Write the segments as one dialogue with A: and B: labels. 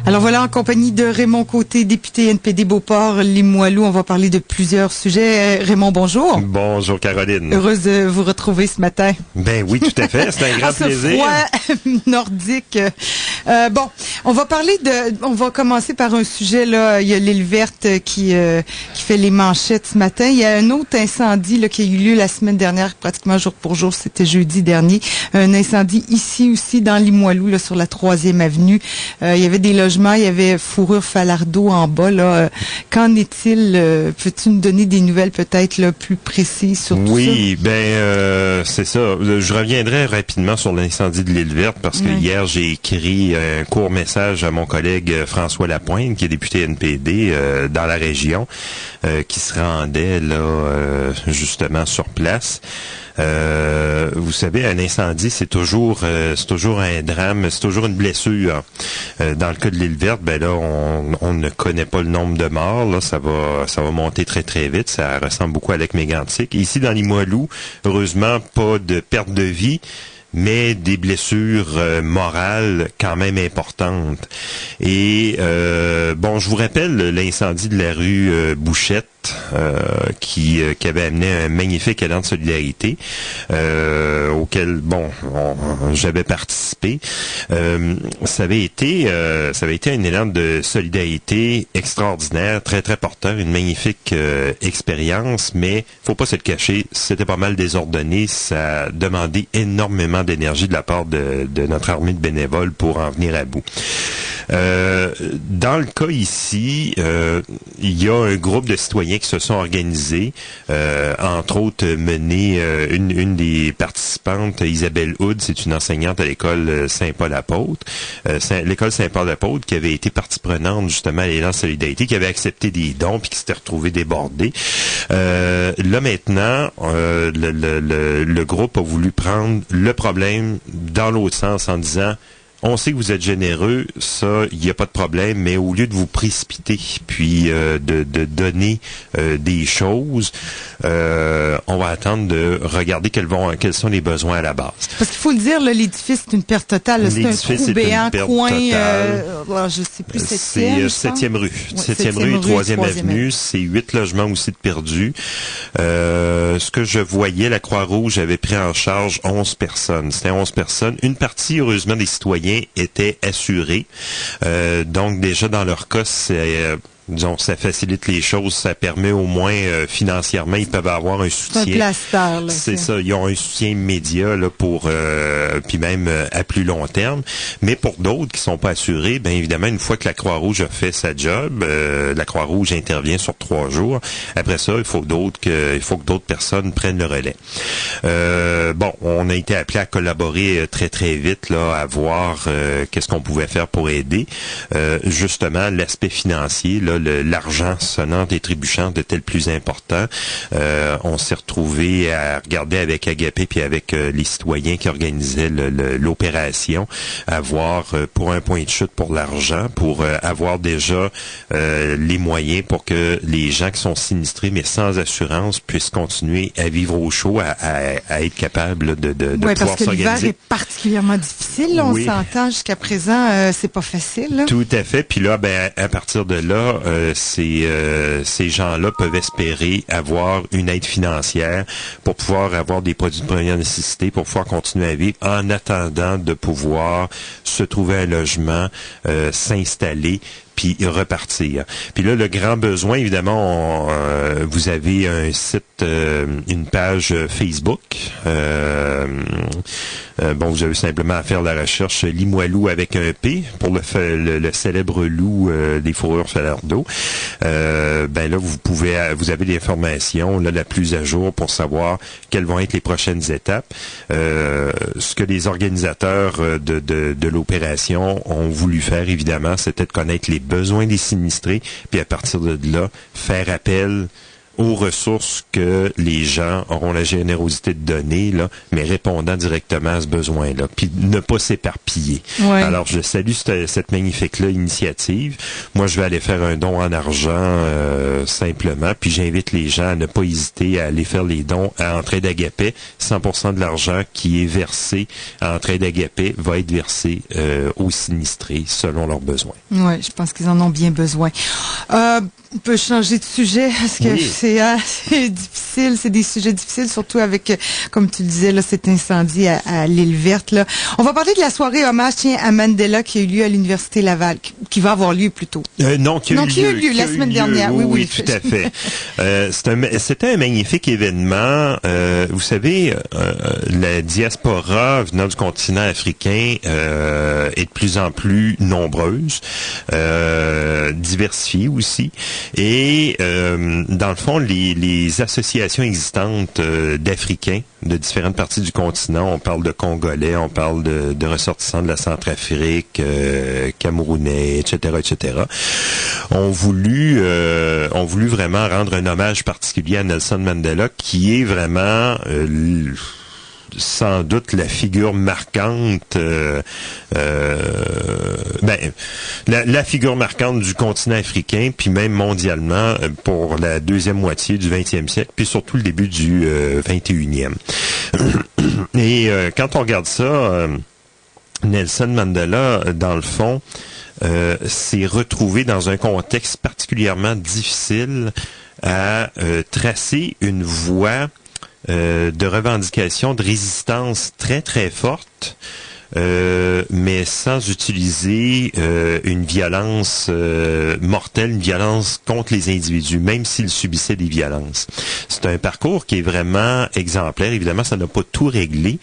A: Alors voilà, en compagnie de Raymond Côté, député NPD Beauport-Limoilou, on va parler de plusieurs sujets. Raymond, bonjour.
B: Bonjour Caroline.
A: Heureuse de vous retrouver ce matin.
B: Ben oui, tout à fait, c'est un grand plaisir.
A: Ce froid nordique. Bon, on va commencer par un sujet, là. Il y a l'île verte qui fait les manchettes ce matin. Il y a un autre incendie là, qui a eu lieu la semaine dernière, pratiquement jour pour jour, c'était jeudi dernier. Un incendie ici aussi dans Limoilou, là, sur la 3e avenue. Il y avait des logements, il y avait Fourrure Falardeau en bas. Là. Qu'en est-il? Peux-tu nous donner des nouvelles peut-être là, plus précises sur tout ça?
B: Oui, c'est ça. Je reviendrai rapidement sur l'incendie de l'île verte parce que hier, j'ai écrit un court message à mon collègue François Lapointe, qui est député NPD dans la région, qui se rendait là justement sur place. Vous savez, un incendie, c'est toujours un drame, c'est toujours une blessure. Dans le cas de l'île verte, ben là, on ne connaît pas le nombre de morts. Là, ça va monter très très vite. Ça ressemble beaucoup à Lac Mégantic. Ici, dans Limoilou, heureusement, pas de perte de vie, mais des blessures morales quand même importantes. Et je vous rappelle l'incendie de la rue Bouchette qui avait amené un magnifique élan de solidarité auquel j'avais participé. Ça avait été un élan de solidarité extraordinaire, très très porteur, une magnifique expérience, mais faut pas se le cacher, c'était pas mal désordonné, ça demandait énormément d'énergie de la part de notre armée de bénévoles pour en venir à bout. Dans le cas ici, il y a un groupe de citoyens qui se sont organisés, entre autres mené une des participantes, Isabelle Houd, c'est une enseignante à l'école Saint-Paul-Apôtre, l'école Saint-Paul-Apôtre qui avait été partie prenante justement à l'élan Solidarité, qui avait accepté des dons puis qui s'était retrouvée débordée. Là maintenant, le groupe a voulu prendre le problème dans l'autre sens en disant: on sait que vous êtes généreux, ça, il n'y a pas de problème, mais au lieu de vous précipiter puis de donner des choses, on va attendre de regarder quels sont les besoins à la base.
A: Parce qu'il faut le dire, là, l'édifice, c'est une perte totale. C'est un trou béant, coin, je sais plus, 7e,
B: c'est 7e rue. 7e rue, 3e avenue. C'est 8 logements aussi de perdus. Ce que je voyais, la Croix-Rouge avait pris en charge 11 personnes. C'était 11 personnes. Une partie, heureusement, des citoyens étaient assurés. Donc, déjà, dans leur cas, ça facilite les choses, ça permet au moins financièrement, ils peuvent avoir un soutien.
A: C'est un plaster, là.
B: C'est ça, ils ont un soutien immédiat là pour puis même à plus long terme. Mais pour d'autres qui sont pas assurés, bien évidemment, une fois que la Croix-Rouge a fait sa job, la Croix-Rouge intervient sur 3 jours. Après ça, il faut que d'autres personnes prennent le relais. On a été appelé à collaborer très très vite là, à voir qu'est-ce qu'on pouvait faire pour aider. Justement, l'aspect financier là, l'argent sonnant et trébuchant était le plus important. On s'est retrouvé à regarder avec Agapé puis avec les citoyens qui organisaient l'opération, à voir pour un point de chute pour l'argent, pour avoir déjà les moyens pour que les gens qui sont sinistrés mais sans assurance puissent continuer à vivre au chaud, à être capables de pouvoir s'organiser.
A: Parce que l'hiver est particulièrement difficile. Là, on s'entend jusqu'à présent, c'est pas facile. Là.
B: Tout à fait. Puis là, à partir de là, ces gens-là peuvent espérer avoir une aide financière pour pouvoir avoir des produits de première nécessité, pour pouvoir continuer à vivre en attendant de pouvoir se trouver un logement, s'installer, puis repartir. Puis là, le grand besoin, évidemment, vous avez un site, une page Facebook. Vous avez simplement à faire la recherche Limoilou avec un P pour le célèbre loup des Fourrures Falardeau. Là, vous avez l'information là la plus à jour pour savoir quelles vont être les prochaines étapes. Ce que les organisateurs de l'opération ont voulu faire, évidemment, c'était de connaître les besoins des sinistrés, puis à partir de là, faire appel aux ressources que les gens auront la générosité de donner, là, mais répondant directement à ce besoin-là, puis ne pas s'éparpiller.
A: Ouais.
B: Alors, je salue cette magnifique-là initiative. Moi, je vais aller faire un don en argent simplement, puis j'invite les gens à ne pas hésiter à aller faire les dons à Entraide Agapé. 100% de l'argent qui est versé à Entraide Agapé va être versé aux sinistrés selon leurs besoins.
A: Oui, je pense qu'ils en ont bien besoin. On peut changer de sujet parce que c'est difficile, c'est des sujets difficiles, surtout avec, comme tu le disais, là, cet incendie à l'île verte. Là. On va parler de la soirée hommage à Mandela qui a eu lieu à l'Université Laval, qui va avoir lieu plutôt.
B: Non, qui a eu lieu
A: la semaine dernière. Oui,
B: tout à fait. C'était un magnifique événement. Vous savez, la diaspora venant du continent africain est de plus en plus nombreuse, diversifiée aussi. Et dans le fond, les associations existantes d'Africains de différentes parties du continent, on parle de Congolais, on parle de ressortissants de la Centrafrique, Camerounais, etc., ont voulu vraiment rendre un hommage particulier à Nelson Mandela, qui est vraiment sans doute la figure marquante, la figure marquante du continent africain, puis même mondialement pour la deuxième moitié du 20e siècle, puis surtout le début du 21e. Et quand on regarde ça, Nelson Mandela, dans le fond, s'est retrouvé dans un contexte particulièrement difficile à tracer une voie de revendication, de résistance très, très forte, mais sans utiliser une violence mortelle, une violence contre les individus, même s'ils subissaient des violences. C'est un parcours qui est vraiment exemplaire. Évidemment, ça n'a pas tout réglé,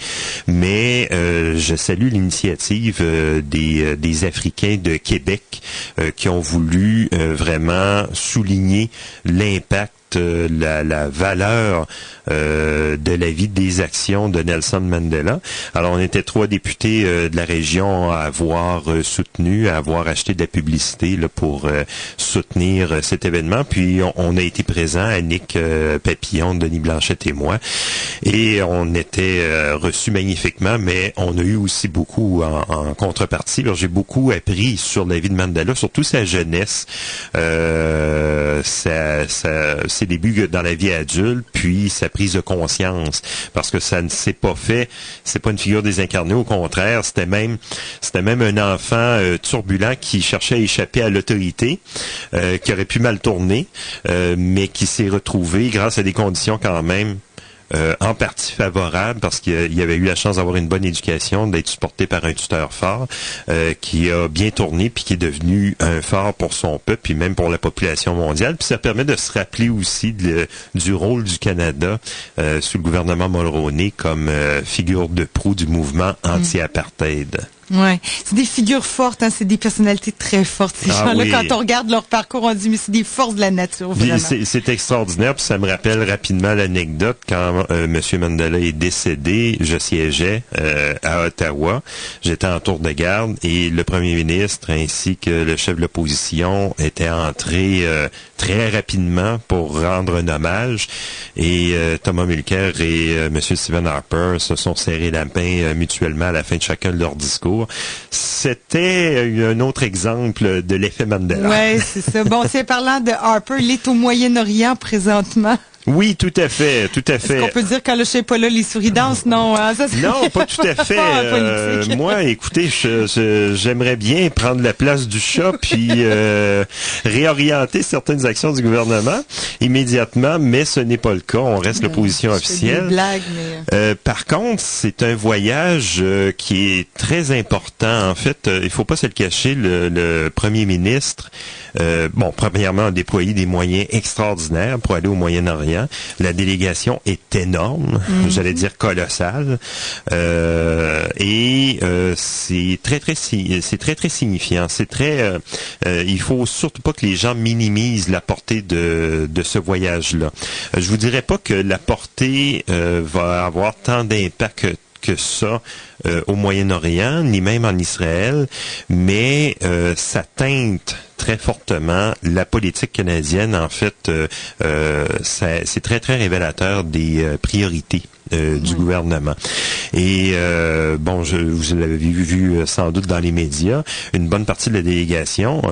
B: mais je salue l'initiative des Africains de Québec qui ont voulu vraiment souligner l'impact, la valeur de la vie, des actions de Nelson Mandela. Alors, on était 3 députés de la région à avoir soutenu, à avoir acheté de la publicité là, pour soutenir cet événement. Puis, on a été présents, Annick Papillon, Denis Blanchette et moi, et on était reçus magnifiquement, mais on a eu aussi beaucoup en contrepartie. Alors, j'ai beaucoup appris sur la vie de Mandela, surtout sa jeunesse, ses débuts dans la vie adulte, puis sa prise de conscience, parce que ça ne s'est pas fait, c'est pas une figure désincarnée, au contraire, c'était même un enfant turbulent qui cherchait à échapper à l'autorité, qui aurait pu mal tourner, mais qui s'est retrouvé, grâce à des conditions quand même en partie favorable, parce qu'il avait eu la chance d'avoir une bonne éducation, d'être supporté par un tuteur fort, qui a bien tourné, puis qui est devenu un phare pour son peuple, puis même pour la population mondiale. Puis ça permet de se rappeler aussi du rôle du Canada sous le gouvernement Mulroney comme figure de proue du mouvement anti-apartheid.
A: Ouais, c'est des figures fortes, hein, c'est des personnalités très fortes. Ces gens-là,
B: oui.
A: Quand on regarde leur parcours, on dit mais c'est des forces de la nature. Vraiment.
B: C'est extraordinaire, puis ça me rappelle rapidement l'anecdote quand M. Mandela est décédé. Je siégeais à Ottawa, j'étais en tour de garde et le premier ministre ainsi que le chef de l'opposition étaient entrés très rapidement pour rendre un hommage et Thomas Mulcair et M. Stephen Harper se sont serrés la main mutuellement à la fin de chacun de leurs discours. C'était un autre exemple de l'effet Mandela.
A: Oui, c'est ça. Bon, c'est parlant de Harper, il est au Moyen-Orient présentement.
B: Oui, tout à fait, tout à fait.
A: Est-ce qu'on peut dire quand le chef n'est pas là, les souris dansent? Non, hein?
B: Non, pas tout à fait. Moi, écoutez, j'aimerais bien prendre la place du chat puis réorienter certaines actions du gouvernement immédiatement, mais ce n'est pas le cas. On reste l'opposition officielle.
A: Des blagues, mais...
B: Par contre, c'est un voyage qui est très important. En fait, il faut pas se le cacher, le premier ministre, premièrement, a déployé des moyens extraordinaires pour aller au Moyen-Orient. La délégation est énorme, j'allais dire colossale, et c'est très signifiant. Il faut surtout pas que les gens minimisent la portée de ce voyage-là. Je vous dirais pas que la portée va avoir tant d'impact que ça au Moyen-Orient, ni même en Israël, mais ça teinte très fortement la politique canadienne. En fait, c'est très, très révélateur des priorités du gouvernement. Et bon, vous l'avez vu sans doute dans les médias, une bonne partie de la délégation,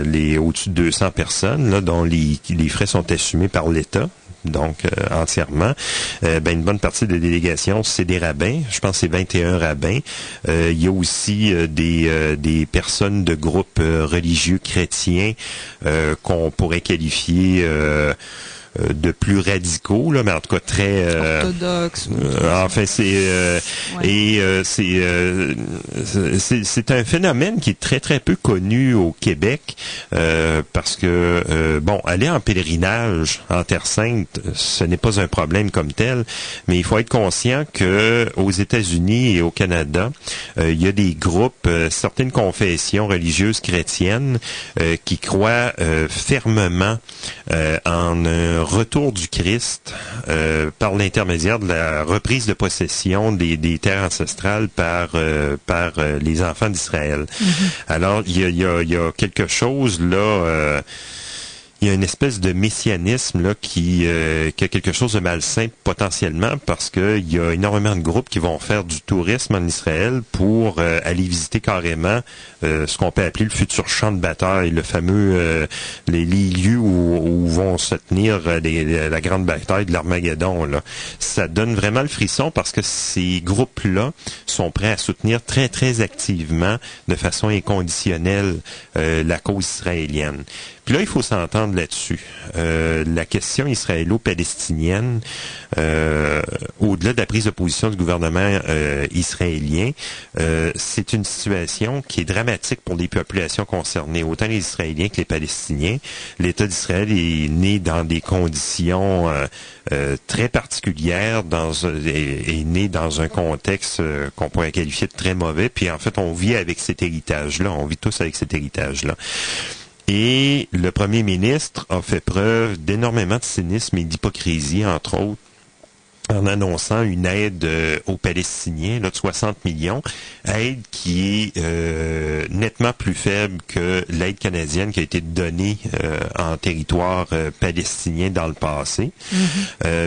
B: les au-dessus de 200 personnes, là, dont les frais sont assumés par l'État, donc entièrement. Une bonne partie de la délégation, c'est des rabbins. Je pense que c'est 21 rabbins. Il y a aussi des personnes de groupes religieux chrétiens qu'on pourrait qualifier de plus radicaux, là, mais en tout cas très
A: orthodoxe.
B: Enfin, c'est un phénomène qui est très très peu connu au Québec parce que aller en pèlerinage en Terre Sainte, ce n'est pas un problème comme tel, mais il faut être conscient que aux États-Unis et au Canada, il y a des groupes, certaines confessions religieuses chrétiennes qui croient fermement en un retour du Christ par l'intermédiaire de la reprise de possession des terres ancestrales par les enfants d'Israël. Alors, il y a quelque chose là... il y a une espèce de messianisme là qui a quelque chose de malsain potentiellement parce que il y a énormément de groupes qui vont faire du tourisme en Israël pour aller visiter carrément ce qu'on peut appeler le futur champ de bataille, le fameux les lieux où vont se tenir la grande bataille de l'Armageddon là. Ça donne vraiment le frisson parce que ces groupes-là sont prêts à soutenir très très activement de façon inconditionnelle la cause israélienne. Puis là, il faut s'entendre là-dessus. La question israélo-palestinienne, au-delà de la prise de position du gouvernement israélien, c'est une situation qui est dramatique pour les populations concernées, autant les Israéliens que les Palestiniens. L'État d'Israël est né dans des conditions très particulières, est né dans un contexte qu'on pourrait qualifier de très mauvais, puis en fait, on vit avec cet héritage-là, on vit tous avec cet héritage-là. Et le premier ministre a fait preuve d'énormément de cynisme et d'hypocrisie, entre autres, en annonçant une aide aux Palestiniens là, de 60 millions, aide qui est nettement plus faible que l'aide canadienne qui a été donnée en territoire palestinien dans le passé.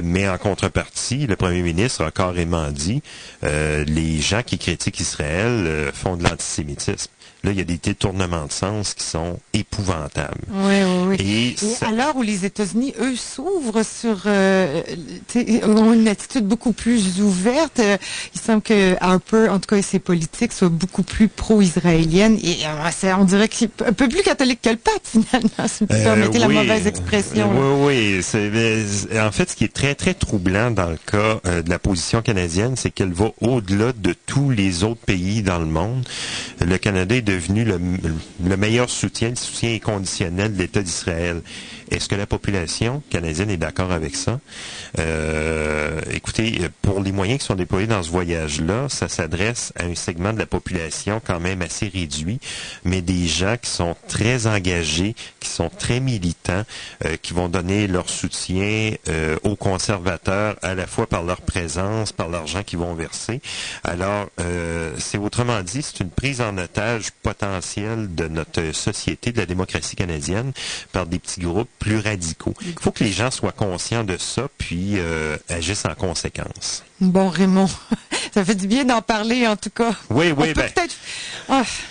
B: Mais en contrepartie, le premier ministre a carrément dit les gens qui critiquent Israël font de l'antisémitisme. Là, il y a des détournements de sens qui sont épouvantables.
A: Oui. Et à l'heure où les États-Unis, eux, s'ouvrent sur... ont une attitude beaucoup plus ouverte, il semble que Harper, en tout cas, et ses politiques, soient beaucoup plus pro-israéliennes. Et on dirait qu'il est un peu plus catholique que le pape, finalement, si vous permettez la mauvaise expression.
B: Oui. En fait, ce qui est très, très troublant dans le cas de la position canadienne, c'est qu'elle va au-delà de tous les autres pays dans le monde. Le Canada est devenu le meilleur soutien, le soutien inconditionnel de l'État d'Israël. Est-ce que la population canadienne est d'accord avec ça? Écoutez, pour les moyens qui sont déployés dans ce voyage-là, ça s'adresse à un segment de la population quand même assez réduit, mais des gens qui sont très engagés, qui sont très militants, qui vont donner leur soutien aux conservateurs, à la fois par leur présence, par l'argent qu'ils vont verser. Alors, c'est autrement dit, c'est une prise en otage potentielle de notre société, de la démocratie canadienne, par des petits groupes plus radicaux. Il faut que les gens soient conscients de ça, puis agissent en conséquence.
A: Bon, Raymond, ça fait du bien d'en parler, en tout cas.
B: Oui,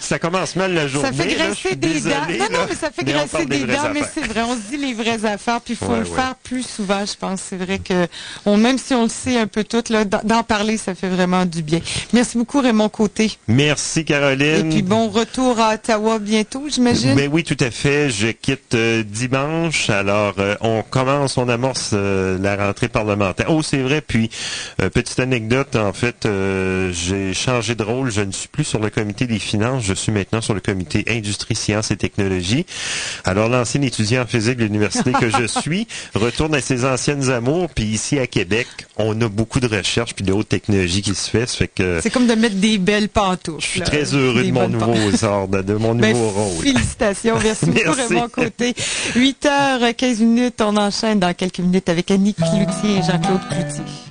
B: ça commence mal la journée.
A: Ça fait graisser des dents. Non, mais ça fait graisser des dents, mais c'est vrai, on se dit les vraies affaires, puis il faut le faire plus souvent, je pense. C'est vrai que, même si on le sait un peu tout, là, d'en parler, ça fait vraiment du bien. Merci beaucoup, Raymond Côté.
B: Merci, Caroline.
A: Et puis bon retour à Ottawa bientôt, j'imagine?
B: Ben oui, tout à fait. Je quitte dimanche. Alors, on amorce la rentrée parlementaire. Oh, c'est vrai, puis... petite anecdote, en fait, j'ai changé de rôle. Je ne suis plus sur le comité des finances. Je suis maintenant sur le comité industrie, sciences et technologies. Alors, l'ancien étudiant en physique de l'université que je suis retourne à ses anciennes amours. Puis ici, à Québec, on a beaucoup de recherches puis de haute technologie qui se fait. Ça fait que
A: c'est comme de mettre des belles pantoufles.
B: Je suis très heureux de mon nouveau sort, de mon nouveau rôle.
A: Félicitations. Merci beaucoup, Raymond Côté. 8h15, on enchaîne dans quelques minutes avec Annick Cloutier et Jean-Claude Cloutier.